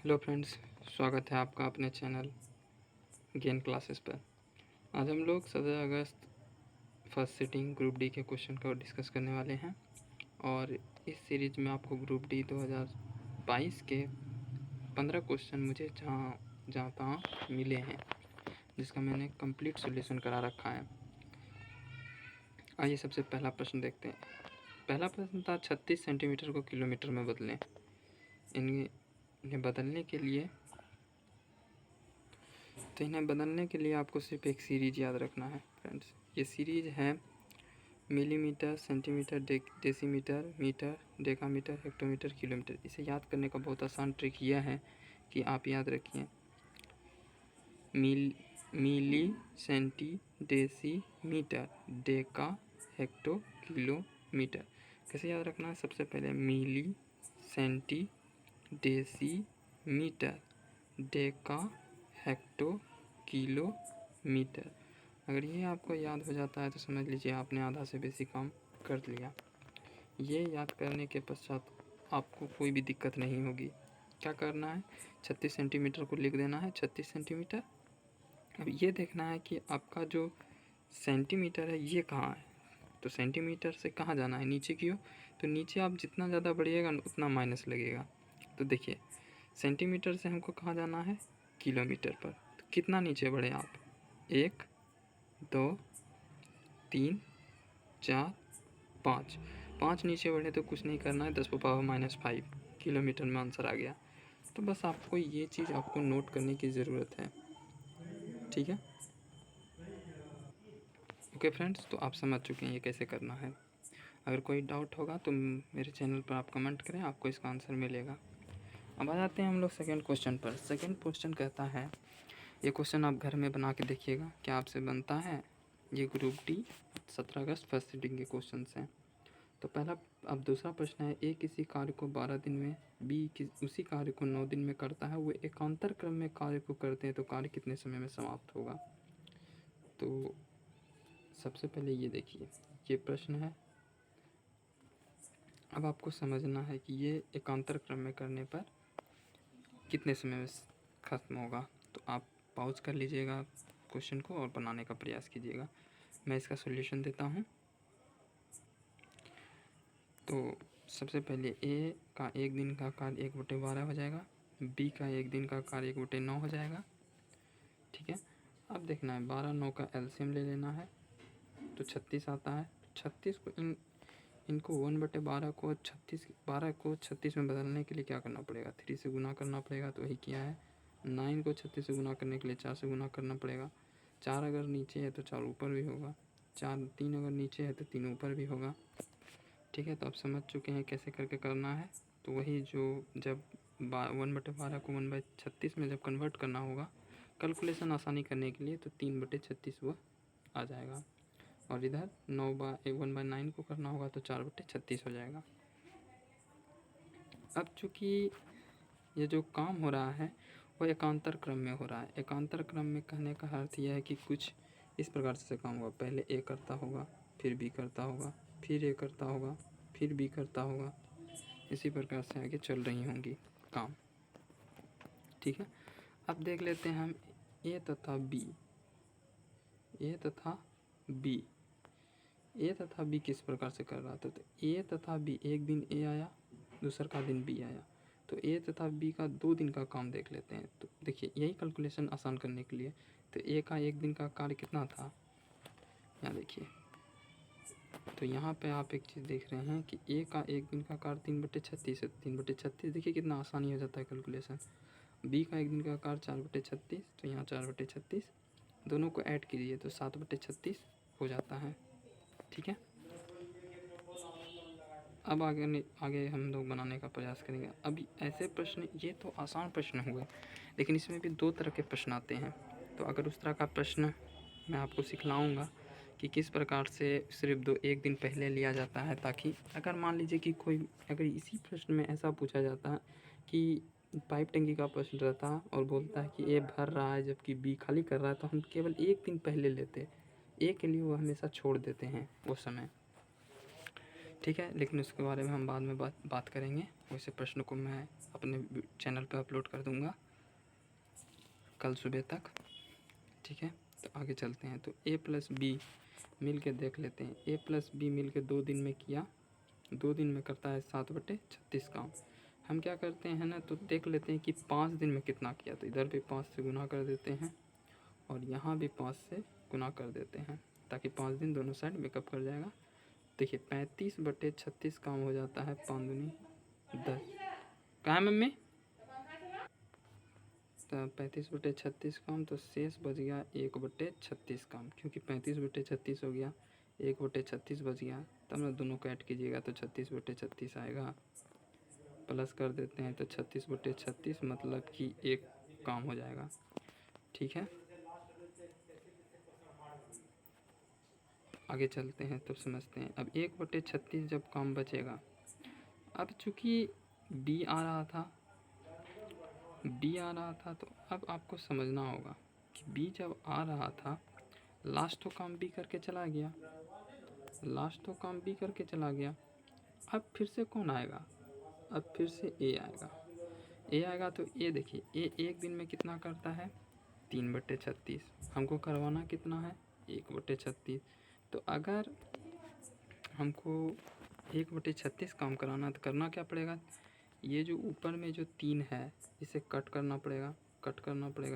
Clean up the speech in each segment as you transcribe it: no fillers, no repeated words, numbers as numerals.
Hello friends, स्वागत है आपका अपने चैनल गेन क्लासेस पर। आज हम लोग 17 अगस्त फर्स्ट सिटिंग ग्रुप डी के क्वेश्चन को डिस्कस करने वाले हैं और इस सीरीज में आपको ग्रुप डी 2022 के 15 क्वेश्चन मुझे जहाँ तहाँ मिले हैं, जिसका मैंने कंप्लीट सॉल्यूशन करा रखा है। आइए सबसे पहला प्रश्न देखते हैं। पहला प्रश्न था 36 सेंटीमीटर को किलोमीटर में बदलें। इन्हें बदलने के लिए आपको सिर्फ एक सीरीज याद रखना है फ्रेंड्स। ये सीरीज है millimetre, centimetre, decimetre, metre, decametre, hectometre, kilometre. इसे याद करने का बहुत आसान ट्रिक यह है कि आप याद रखिए milli, centi, deci, metre, deca, hecto, kilometre. कैसे याद रखना है? सबसे पहले milli, centi, deci, metre, deca, hecto, kilometre. अगर ये आपको याद हो जाता है तो समझ लीजिए आपने आधा से बेसी काम कर लिया। ये याद करने के पश्चात आपको कोई भी दिक्कत नहीं होगी। क्या करना है? 36 सेंटीमीटर को लिख देना है 36 सेंटीमीटर। अब ये देखना है कि आपका जो सेंटीमीटर है ये कहाँ है। तो सेंटीमीटर से कहाँ जाना है? नीचे की ओर। तो नीचे आप जितना ज़्यादा बढ़िएगा उतना माइनस लगेगा। तो देखिए सेंटीमीटर से हमको कहाँ जाना है? किलोमीटर पर। तो कितना नीचे बढ़े आप? 1, 2, 3, 4, 5। 5 नीचे बढ़े तो कुछ नहीं करना है, 10⁻⁻5 किलोमीटर में आंसर आ गया। तो बस आपको ये चीज़ आपको नोट करने की ज़रूरत है, ठीक है। ओके फ्रेंड्स, तो आप समझ चुके हैं ये कैसे करना है। अगर कोई डाउट होगा तो मेरे चैनल पर आप कमेंट करें, आपको इसका आंसर मिलेगा। अब आ जाते हैं हम लोग सेकंड क्वेश्चन पर। सेकंड क्वेश्चन कहता है, ये क्वेश्चन आप घर में बना के देखिएगा क्या आपसे बनता है। ये ग्रुप डी 17 अगस्त फर्स्ट सिटिंग के क्वेश्चन हैं। तो पहला, अब दूसरा प्रश्न है, ए किसी कार्य को 12 दिन में, बी उसी कार्य को 9 दिन में करता है। वो एकांतर क्रम में कार्य को करते हैं तो कार्य कितने समय में समाप्त होगा? तो सबसे पहले ये देखिए, ये प्रश्न है। अब आपको समझना है कि ये एकांतर क्रम में करने पर कितने समय में ख़त्म होगा। तो आप पॉज कर लीजिएगा क्वेश्चन को और बनाने का प्रयास कीजिएगा। मैं इसका सॉल्यूशन देता हूँ। तो सबसे पहले ए का 1 दिन का कार्य 1/12 हो जाएगा, बी का 1 दिन का कार्य 1/9 हो जाएगा, ठीक है। अब देखना है 12, 9 का एलसीएम ले लेना है तो 36 आता है। 36 को इनको 1/12 को 12 को 36 में बदलने के लिए क्या करना पड़ेगा? 3 से गुना करना पड़ेगा। तो वही किया है। 9 को 36 से गुना करने के लिए 4 से गुना करना पड़ेगा। 4 अगर नीचे है तो 4 ऊपर भी होगा, 3 अगर नीचे है तो 3 ऊपर भी होगा, ठीक है। तो आप समझ चुके हैं कैसे करके करना है। तो वही जो जब 1/12 को 1/36 में जब कन्वर्ट करना होगा कैलकुलेशन आसानी करने के लिए, तो 3/36 वह आ जाएगा। और इधर 1/9 को करना होगा तो 4/36 हो जाएगा। अब चूँकि ये जो काम हो रहा है वो एकांतर क्रम में हो रहा है। एकांतर क्रम में कहने का अर्थ यह है कि कुछ इस प्रकार से काम होगा। पहले ए करता होगा, फिर बी करता होगा, फिर ए करता होगा, फिर बी करता होगा। इसी प्रकार से आगे चल रही होंगी काम, ठीक है। अब देख लेते हैं हम ए तथा बी। ए तथा बी, ए तथा बी किस प्रकार से कर रहा था? तो ए तथा बी, एक दिन ए आया, दूसरा का दिन बी आया। तो ए तथा बी का 2 दिन का काम देख लेते हैं। तो देखिए यही कैलकुलेशन आसान करने के लिए, तो ए का 1 दिन का कार्य कितना था, यहाँ देखिए। तो यहाँ पे आप एक चीज़ देख रहे हैं कि ए का 1 दिन का कार्य 3/36 है। 3/36 देखिए कितना आसानी हो जाता है कैलकुलेशन। बी का 1 दिन का कार्य 4/36, तो यहाँ 4/36 दोनों को ऐड कीजिए तो 7/36 हो जाता है, ठीक है। अब आगे हम लोग बनाने का प्रयास करेंगे। अभी ऐसे प्रश्न, ये तो आसान प्रश्न हुए, लेकिन इसमें भी 2 तरह के प्रश्न आते हैं। तो अगर उस तरह का प्रश्न मैं आपको सिखलाऊंगा कि किस प्रकार से सिर्फ 1 दिन पहले लिया जाता है, ताकि अगर मान लीजिए कि कोई अगर इसी प्रश्न में ऐसा पूछा जाता है कि पाइप टंकी का प्रश्न रहता है और बोलता है कि ए भर रहा है जबकि बी खाली कर रहा है, तो हम केवल 1 दिन पहले लेते, ए के लिए वो हमेशा छोड़ देते हैं वो समय। ठीक है, लेकिन उसके बारे में हम बाद में बात करेंगे। वैसे प्रश्न को मैं अपने चैनल पर अपलोड कर दूँगा कल सुबह तक। ठीक है, तो आगे चलते हैं। तो A + B मिल के देख लेते हैं। A + B मिल के 2 दिन में किया, 2 दिन में करता है 7/36 काम। हम क्या करते हैं ना, तो देख लेते हैं कि 5 दिन में कितना किया। तो इधर भी 5 से गुना कर देते हैं और यहाँ भी 5 से गुना कर देते हैं, ताकि 5 दिन दोनों साइड मेकअप कर जाएगा। देखिए 35/36 काम हो जाता है, 5 दूनी 10। कहाँ है मम्मी? तो 35/36 काम, तो शेष बच गया 1/36 काम, क्योंकि 35/36 हो गया, 1/36 बच गया। तब ना दोनों को ऐड कीजिएगा तो 36/36 आएगा। प्लस कर देते हैं तो 36/36 मतलब कि 1 काम हो जाएगा। ठीक है, आगे चलते हैं तब समझते हैं। अब 1/36 जब काम बचेगा, अब चूँकि B आ रहा था तो अब आपको समझना होगा कि B जब आ रहा था, लास्ट तो काम B करके चला गया, अब फिर से कौन आएगा? अब फिर से A आएगा। तो A देखिए, A एक दिन में कितना करता है? 3/36। हमको करवाना कितना है? 1/36। तो अगर हमको 1/36 काम कराना तो करना क्या पड़ेगा? ये जो ऊपर में जो 3 है, इसे कट करना पड़ेगा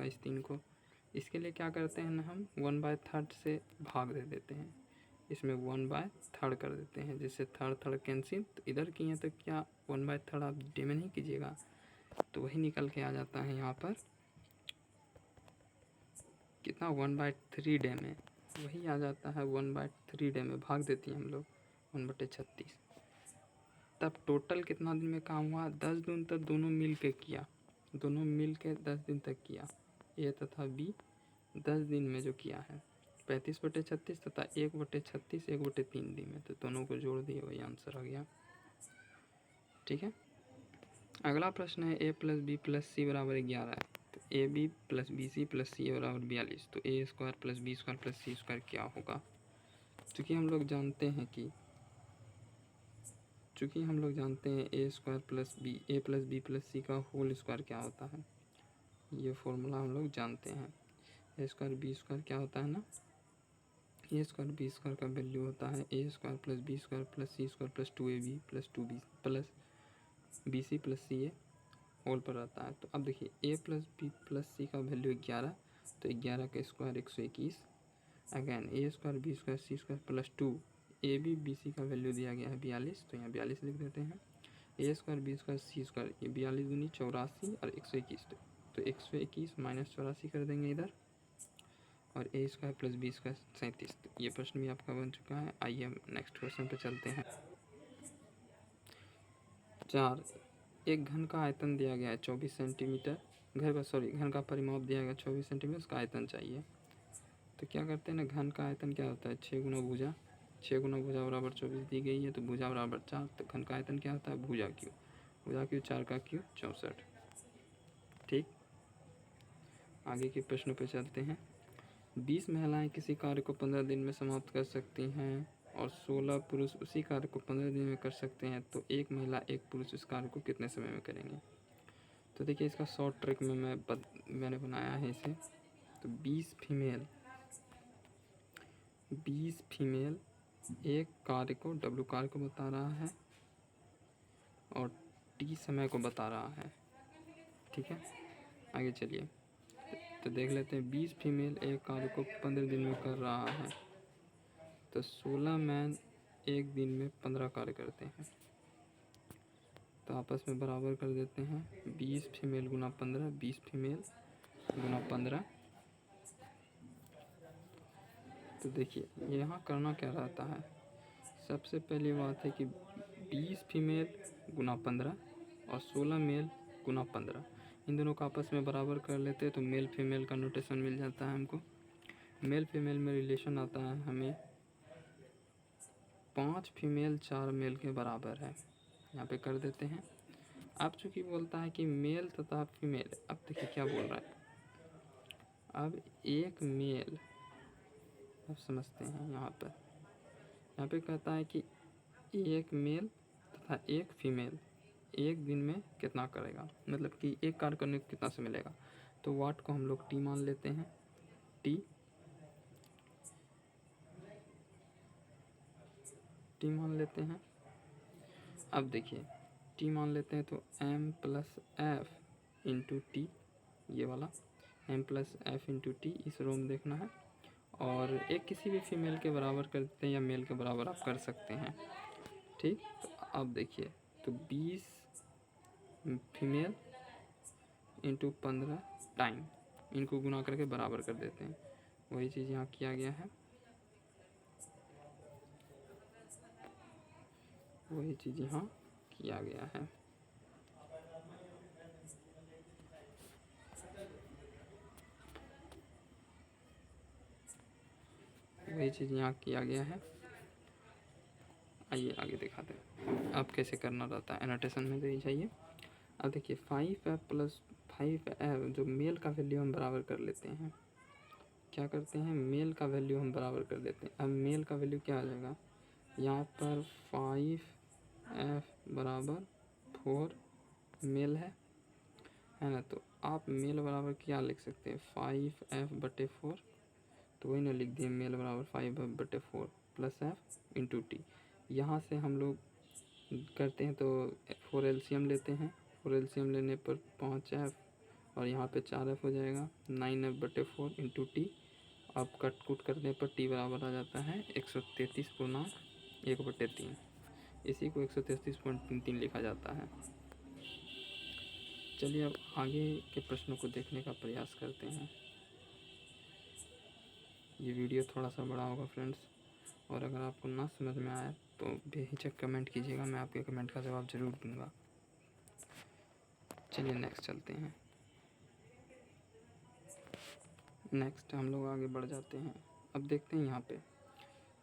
इस 3 को। इसके लिए क्या करते हैं ना, हम 1/3 से भाग दे देते हैं, इसमें 1/3 कर देते हैं, जिससे थर्ड कैंसिल। तो इधर किए तो क्या 1/3 आप डे में नहीं कीजिएगा, तो वही निकल के आ जाता है यहाँ पर कितना, 1/3 डे में वही आ जाता है। 1/3 डे में भाग देती हैं हम लोग 1/36। तब टोटल कितना दिन में काम हुआ? 10 दिन तक दोनों मिल के 10 दिन तक किया। A तथा B 10 दिन में जो किया है, 35/36 तथा 1/36 1/3 दिन में, तो दोनों को जोड़ दिए, वही आंसर आ गया। ठीक है, अगला प्रश्न है A + B + C = 11 है। तो AB + BC + C = 42। तो A² + B² + C² क्या होगा? चूँकि हम लोग जानते हैं A² + B + C का होल स्क्वायर क्या होता है, ये फॉर्मूला हम लोग जानते हैं। A² B² क्या होता है ना, A² B² का वैल्यू होता है A² + B² + C² + 2AB + 2B + BC + CA whole पर रहता है। तो अब देखिए A + B + C का वैल्यू 11, तो 11 का square 121। Again A² B² C² + 2 AB BC का वैल्यू दिया गया है 42, तो यहाँ 42 लिख देते हैं। A² B² C², ये 42 दूनी 84 और 121, तो 121 - 84 कर देंगे इधर, और A² + B² 37। तो ये प्रश्न भी आपका बन चुका है। आइए हम नेक्स्ट क्वेश्चन पे चलते हैं। 4, एक घन का आयतन दिया गया है 24 सेंटीमीटर, घन का परिमाप दिया गया 24 सेंटीमीटर, उसका आयतन चाहिए। तो क्या करते हैं ना, घन का आयतन क्या होता है? 6 गुना भुजा, 6 गुना भुजा बराबर 24 दी गई है, तो भुजा बराबर 4। तो घन का आयतन क्या होता है? भुजा क्यू 4 का क्यू 64। ठीक, आगे के प्रश्नों पे चलते हैं। 20 महिलाएं किसी कार्य को 15 दिन में समाप्त कर सकती हैं और 16 पुरुष उसी कार्य को 15 दिन में कर सकते हैं, तो एक महिला एक पुरुष इस कार्य को कितने समय में करेंगे? तो देखिए इसका शॉर्ट ट्रिक में मैंने बनाया है इसे। तो 20 फीमेल एक कार्य को W कार्य को बता रहा है और T समय को बता रहा है। ठीक है, आगे चलिए तो देख लेते हैं। 20 फीमेल एक कार्य को 15 दिन में कर रहा है, तो 16 मैन एक दिन में 15 कार्य करते हैं, तो आपस में बराबर कर देते हैं। 20 फीमेल गुना 15, 20 फीमेल गुना 15। तो देखिए यहाँ करना क्या रहता है, सबसे पहली बात है कि 20 फीमेल गुना 15 और 16 मेल गुना 15, इन दोनों को आपस में बराबर कर लेते हैं, तो मेल फीमेल का नोटेशन मिल जाता है हमको। मेल फीमेल में रिलेशन आता है हमें 5 फीमेल 4 मेल के बराबर है, यहाँ पे कर देते हैं। अब चूँकि बोलता है कि मेल तथा फीमेल, अब देखिए क्या बोल रहा है, अब एक मेल, अब समझते हैं यहाँ पे कहता है कि एक मेल तथा एक फीमेल एक दिन में कितना करेगा, मतलब कि एक कार्य करने को कितना समय मिलेगा। तो वाट को हम लोग टी मान लेते हैं, टी मान लेते हैं। अब देखिए टी मान लेते हैं तो m plus F into T, ये वाला m plus F into T इस रो में देखना है, और एक किसी भी फीमेल के बराबर कर देते हैं या मेल के बराबर आप कर सकते हैं, ठीक। तो अब देखिए तो 20 फीमेल इंटू 15 टाइम, इनको गुना करके बराबर कर देते हैं। वही चीज़ यहाँ किया गया है, वही चीज़ यहाँ किया गया है। वही चीज़ यहाँ किया गया है। आइए आगे दिखाते हैं अब कैसे करना रहता है, एनोटेशन में दे चाहिए। अब देखिए 5f प्लस 5f जो मेल का वैल्यू हम बराबर कर लेते हैं, क्या करते हैं मेल का वैल्यू हम बराबर कर देते हैं। अब मेल का वैल्यू क्या आ जाएगा, यहाँ पर 5f बराबर 4 मेल है ना। तो आप मेल बराबर क्या लिख सकते हैं 5f/4, तो वही ना लिख दिए मेल बराबर 5f/4 plus F into T. यहाँ से हम लोग करते हैं तो 4 एलसीएम लेते हैं, 4 एलसीएम लेने पर 5f और यहाँ पे 4f हो जाएगा, 9f/4 इंटू टी। अब कट कुट करने पर टी बराबर आ जाता है 133/1/3, इसी को 133.33 लिखा जाता है। चलिए अब आगे के प्रश्नों को देखने का प्रयास करते हैं। ये वीडियो थोड़ा सा बड़ा होगा फ्रेंड्स, और अगर आपको ना समझ में आए तो बेहिचक कमेंट कीजिएगा, मैं आपके कमेंट का जवाब ज़रूर दूंगा। चलिए नेक्स्ट चलते हैं। नेक्स्ट हम लोग आगे बढ़ जाते हैं। अब देखते हैं यहाँ पे,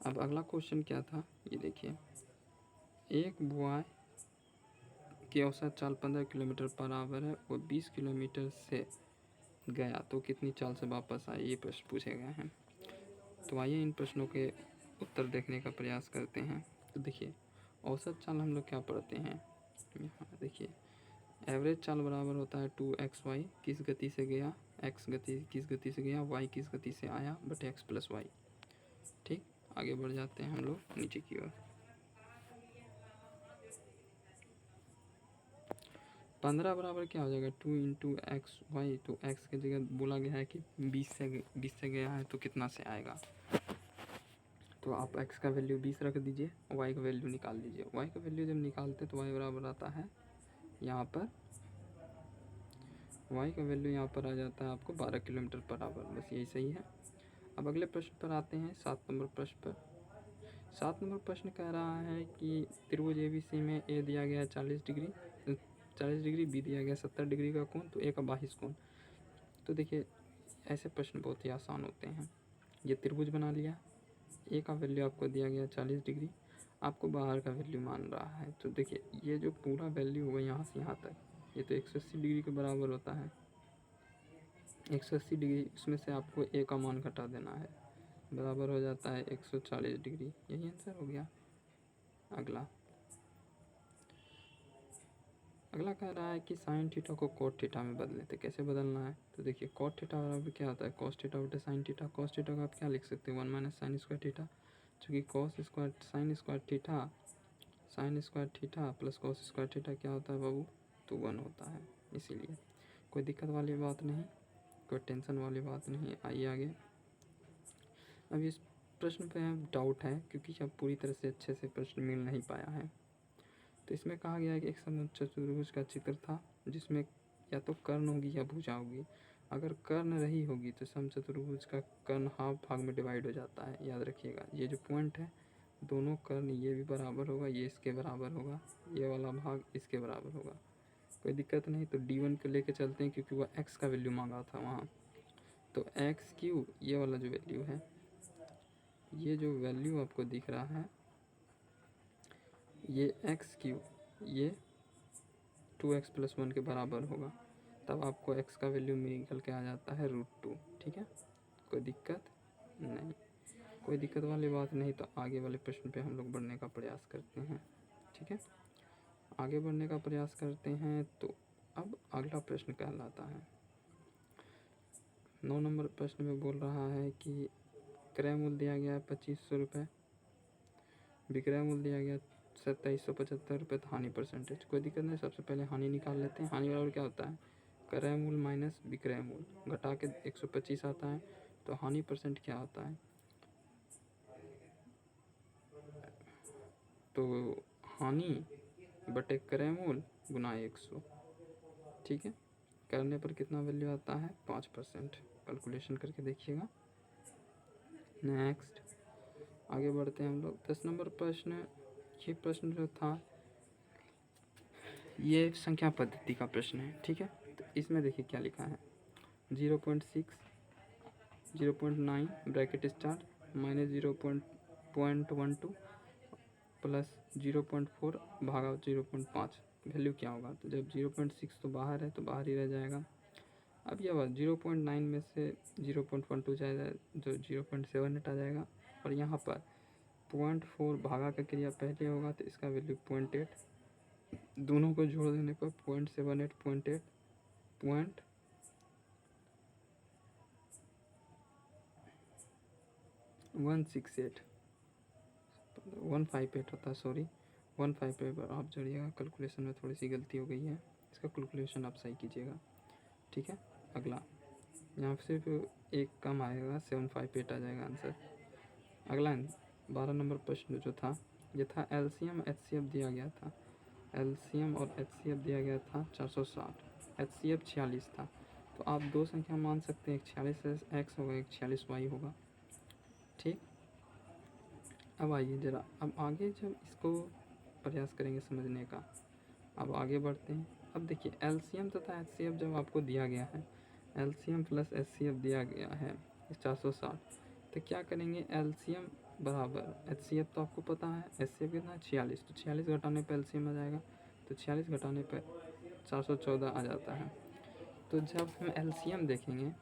अब अगला क्वेश्चन क्या था, ये देखिए एक बॉय की औसत चाल 15 किलोमीटर पर आवर है, वो 20 किलोमीटर से गया तो कितनी चाल से वापस आए, ये प्रश्न पूछे गए हैं। तो आइए इन प्रश्नों के उत्तर देखने का प्रयास करते हैं। तो देखिए औसत चाल हम लोग क्या पढ़ते हैं, यहाँ देखिए एवरेज चाल बराबर होता है 2xy, किस गति से गया, x गति किस गति से गया, y किस गति से आया बटे x प्लस वाई, ठीक। आगे बढ़ जाते हैं हम लोग नीचे की ओर। 15 बराबर क्या हो जाएगा 2 इंटू एक्स वाई, तो x की जगह बोला गया है कि 20 से गया है तो कितना से आएगा, तो आप x का वैल्यू 20 रख दीजिए, y का वैल्यू निकाल लीजिए। y का वैल्यू जब निकालते तो y बराबर आता है यहाँ पर, y का वैल्यू यहाँ पर आ जाता है आपको 12 किलोमीटर पर आवर, बस यही सही है। अब अगले प्रश्न पर आते हैं, 7 नंबर प्रश्न पर। 7 नंबर प्रश्न कह रहा है कि त्रिभुज ABC में ए दिया गया है 40 डिग्री, बी दिया गया 70 डिग्री का कोण, तो ए का बाहिस कोण। तो देखिए ऐसे प्रश्न बहुत ही आसान होते हैं। ये त्रिभुज बना लिया, ए का वैल्यू आपको दिया गया 40 डिग्री, आपको बाहर का वैल्यू मान रहा है। तो देखिए ये जो पूरा वैल्यू होगा यहाँ से यहाँ तक, ये तो 180 डिग्री के बराबर होता है। 180 डिग्री, इसमें से आपको ए का मान घटा देना है, बराबर हो जाता है 140 डिग्री, यही आंसर हो गया। अगला कह रहा है कि साइन थीटा को कोट थीटा में बदले, तो कैसे बदलना है। तो देखिए कोट थीटा बराबर क्या होता है कॉस थीटा बटे साइन थीटा। कॉस थीटा को आप क्या लिख सकते हैं 1 माइनस साइन स्क्वायर थीटा, चूँकि cos square sine square theta plus cos square theta क्या होता है बाबू, तो 1 होता है। इसीलिए कोई दिक्कत वाली बात नहीं, कोई टेंशन वाली बात नहीं। आइए आगे। अब इस प्रश्न पे डाउट है क्योंकि अब पूरी तरह से अच्छे से प्रश्न मिल नहीं पाया है। तो इसमें कहा गया है कि एक समचतुर्भुज का चित्र था जिसमें या तो कर्ण होगी या भुजा होगी। अगर कर्ण रही होगी तो समचतुर्भुज का कर्ण हाफ भाग में डिवाइड हो जाता है, याद रखिएगा। ये जो पॉइंट है दोनों कर्ण ये भी बराबर होगा, ये इसके बराबर होगा, ये वाला भाग इसके बराबर होगा, कोई दिक्कत नहीं। तो D1 को लेके चलते हैं क्योंकि वह x का वैल्यू मांगा था वहाँ। तो x3 ये वाला जो वैल्यू है, ये जो वैल्यू आपको दिख रहा है ये x3 ये 2x प्लस 1 के बराबर होगा, तब आपको x का वैल्यू निकल के आ जाता है √2, ठीक है, कोई दिक्कत नहीं। कोई दिक्कत वाली बात नहीं, तो आगे वाले प्रश्न पे हम लोग बढ़ने का प्रयास करते हैं। ठीक है, आगे बढ़ने का प्रयास करते हैं। तो अब अगला प्रश्न कहलाता है 9 नंबर प्रश्न में बोल रहा है कि क्रय मूल्य दिया गया है 2500 रुपये, विक्रय मूल्य दिया गया 2775 रुपये, तो हानि परसेंटेज। कोई दिक्कत नहीं, सबसे पहले हानि निकाल लेते हैं। हानि बराबर क्या होता है, क्रय मूल्य माइनस विक्रय मूल्य, घटा के 125 आता है। तो हानि परसेंट क्या होता है, तो हानि बटे क्रय मूल्य गुना 100। ठीक है, करने पर कितना वैल्यू आता है, 5%। कैलकुलेशन करके देखिएगा। नेक्स्ट आगे बढ़ते हैं हम लोग 10 नंबर प्रश्न। ये प्रश्न जो था ये संख्या पद्धति का प्रश्न है। ठीक है, तो इसमें देखिए क्या लिखा है, 0.6, 0.9 ब्रैकेट स्टार्ट माइनस 0.12 प्लस 0.4 भागा 0.5, वैल्यू क्या होगा। तो जब 0.6 तो बाहर है तो बाहर ही रह जाएगा। अब यह बात 0.9 में से 0.12 जाएगा, जो 0.78 आ जाएगा। और यहाँ पर 0.4 भागा का क्रिया पहले होगा तो इसका वैल्यू 0.8, दोनों को जोड़ देने पर 0.78, 0.8, 0.168 158 होता है, सॉरी 158 आप जोड़िएगा। कैलकुलेशन में थोड़ी सी गलती हो गई है, इसका कैलकुलेशन आप सही कीजिएगा। ठीक है, अगला यहाँ सिर्फ एक कम आएगा, 758 आ जाएगा आंसर। अगला 12 नंबर प्रश्न जो था ये था एलसीएम एचसीएफ दिया गया था, एलसीएम और एचसीएफ दिया गया था 460, एचसीएफ 46 था। तो आप दो संख्या मान सकते हैं, एक 46 एक्स होगा, एक 46 वाई होगा। ठीक, अब आइए ज़रा अब आगे जब इसको प्रयास करेंगे समझने का। अब आगे बढ़ते हैं। अब देखिए एलसीएम तथा एचसीएफ जब आपको दिया गया है, एलसीएम प्लस एचसीएफ दिया गया है 460, तो क्या करेंगे, एलसीएम बराबर एचसीएफ तो आपको पता है, एचसीएफ कितना है 46, तो 46 घटाने पर एलसीएम आ जाएगा, तो 46 घटाने पर 414 आ जाता है। तो जब हम एलसीएम देखेंगे,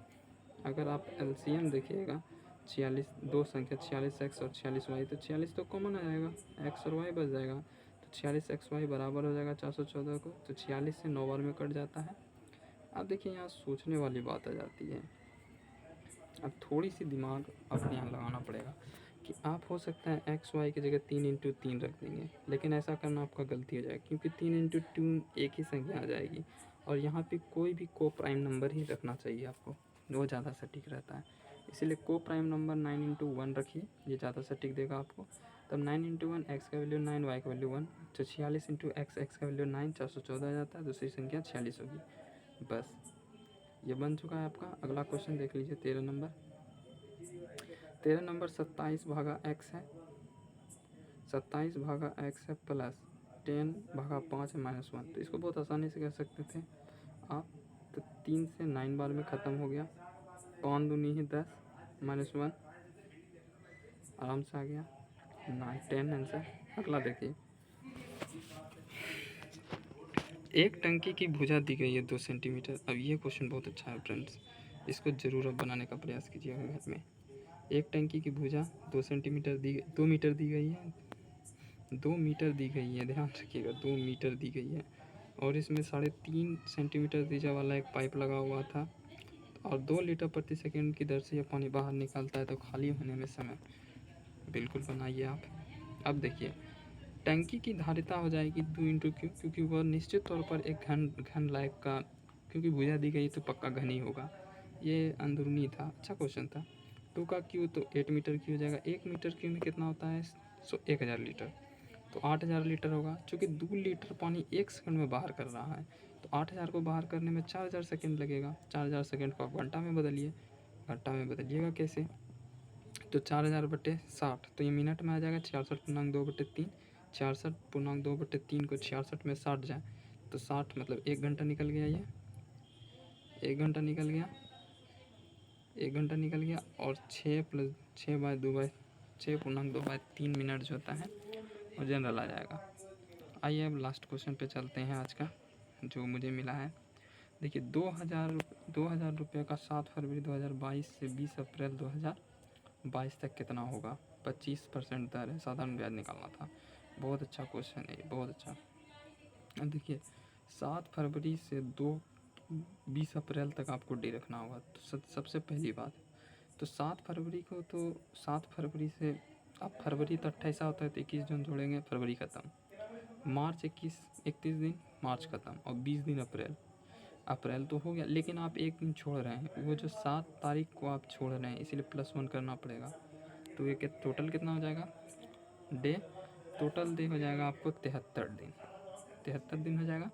अगर आप एलसीएम देखिएगा 46, दो संख्या 46 एक्स और 46 वाई, तो 46 तो कॉमन आ जाएगा, एक्स और वाई बच जाएगा, तो 46 एक्स वाई बराबर हो जाएगा 414 को। तो 46 से 9 बार में कट जाता है। अब देखिए यहाँ सोचने वाली बात आ जाती है, अब थोड़ी सी दिमाग अपने यहाँ लगाना पड़ेगा कि आप हो सकता है एक्स वाई की जगह 3 × 3 रख देंगे, लेकिन ऐसा करना आपका गलती हो जाएगा, क्योंकि 3 × 2 एक ही संख्या आ जाएगी। और यहाँ पे कोई भी को प्राइम नंबर ही रखना चाहिए आपको, वो ज़्यादा सटीक रहता है। इसलिए को प्राइम नंबर 9 × 1 रखिए, ये ज़्यादा सटीक देगा आपको। तब 9 × 1 एक्स का वैल्यू 9, वाई का वैल्यू 1, तो 46 × एक्स, एक्स का वैल्यू 9, 414 आ जाता है, दूसरी संख्या 46 होगी। बस ये बन चुका है आपका। अगला क्वेश्चन देख लीजिए 13 नंबर। 13 नंबर 27 भागा एक्स है, 27 भागा एक्स है प्लस 10 भागा 5 है -1। तो इसको बहुत आसानी से कर सकते थे आप, तो 3 से 9 बार में ख़त्म हो गया, 5 दूनी ही 10 -1 आराम से आ गया 9, 10 आंसर। अगला देखिए, एक टंकी की भुजा दी गई है 2 सेंटीमीटर। अब ये क्वेश्चन बहुत अच्छा है फ्रेंड्स, इसको ज़रूर आप बनाने का प्रयास कीजिएगा घर में। एक टंकी की भुजा 2 सेंटीमीटर 2 मीटर दी गई है, 2 मीटर दी गई है, ध्यान रखिएगा 2 मीटर दी गई है। और इसमें 3.5 सेंटीमीटर त्रिज्या वाला एक पाइप लगा हुआ था, और 2 लीटर प्रति सेकंड की दर से यह पानी बाहर निकलता है। तो खाली होने में समय बिल्कुल बनाइए आप। अब देखिए टंकी की धारिता हो जाएगी 2 × Q, क्योंकि वह निश्चित तौर पर एक घन लायक का, क्योंकि भुजा दी गई तो पक्का घन ही होगा। ये अंदरूनी था, अच्छा क्वेश्चन था। 2 का Q तो 8 मीटर की हो जाएगा, 1 मीटर Q में कितना होता है, 1000 लीटर, तो 8000 लीटर होगा। चूँकि 2 लीटर पानी 1 सेकंड में बाहर कर रहा है, तो 8000 को बाहर करने में 4000 सेकंड लगेगा। 4000 सेकंड को आप घंटा में बदलिए, घंटा में बदलिएगा कैसे, तो 4000/60, तो ये मिनट में आ जाएगा 66.2/3, 66.2/3 को 66 में 60 जाए तो 60 मतलब 1 घंटा निकल गया। ये 1 घंटा निकल गया, 1 घंटा निकल गया। और 6 + 6/2/3 मिनट जो होता है वो जनरल आ जाएगा। आइए अब लास्ट क्वेश्चन पे चलते हैं आज का, जो मुझे मिला है। देखिए 2000 रुपये का 7 फरवरी 2022 से 20 अप्रैल 22 तक कितना होगा, 25% दर है, साधारण ब्याज निकालना था। बहुत अच्छा क्वेश्चन है ये, बहुत अच्छा। अब देखिए 7 फरवरी से 20 अप्रैल तक आपको डे रखना होगा। तो सबसे पहली बात, तो 7 फरवरी को, तो 7 फरवरी से आप फरवरी तो 28 होता है, तो 21 जून जोड़ेंगे, फरवरी ख़त्म। मार्च 31 दिन, मार्च ख़त्म, और 20 दिन अप्रैल। अप्रैल तो हो गया, लेकिन आप एक दिन छोड़ रहे हैं, वो जो 7 तारीख को आप छोड़ रहे हैं, इसीलिए +1 करना पड़ेगा। तो ये टोटल कितना हो जाएगा डे, टोटल डे हो जाएगा आपको 73 दिन। 73 दिन हो जाएगा।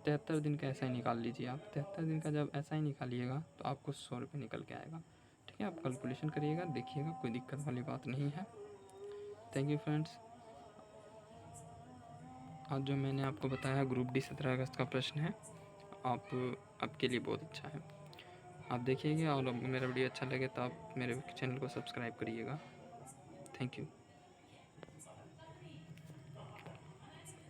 73 दिन का ऐसा ही निकाल लीजिए आप। 73 दिन का जब ऐसा ही निकालिएगा तो आपको 100 रुपये निकल के आएगा। ठीक है, आप कैलकुलेशन करिएगा, देखिएगा, कोई दिक्कत वाली बात नहीं है। Thank you friends. आज जो मैंने आपको बताया ग्रुप डी 17 अगस्त का प्रश्न है, आपके लिए बहुत अच्छा है। आप देखिएगा, और मेरा वीडियो अच्छा लगे तो आप मेरे चैनल को सब्सक्राइब करिएगा। Thank you.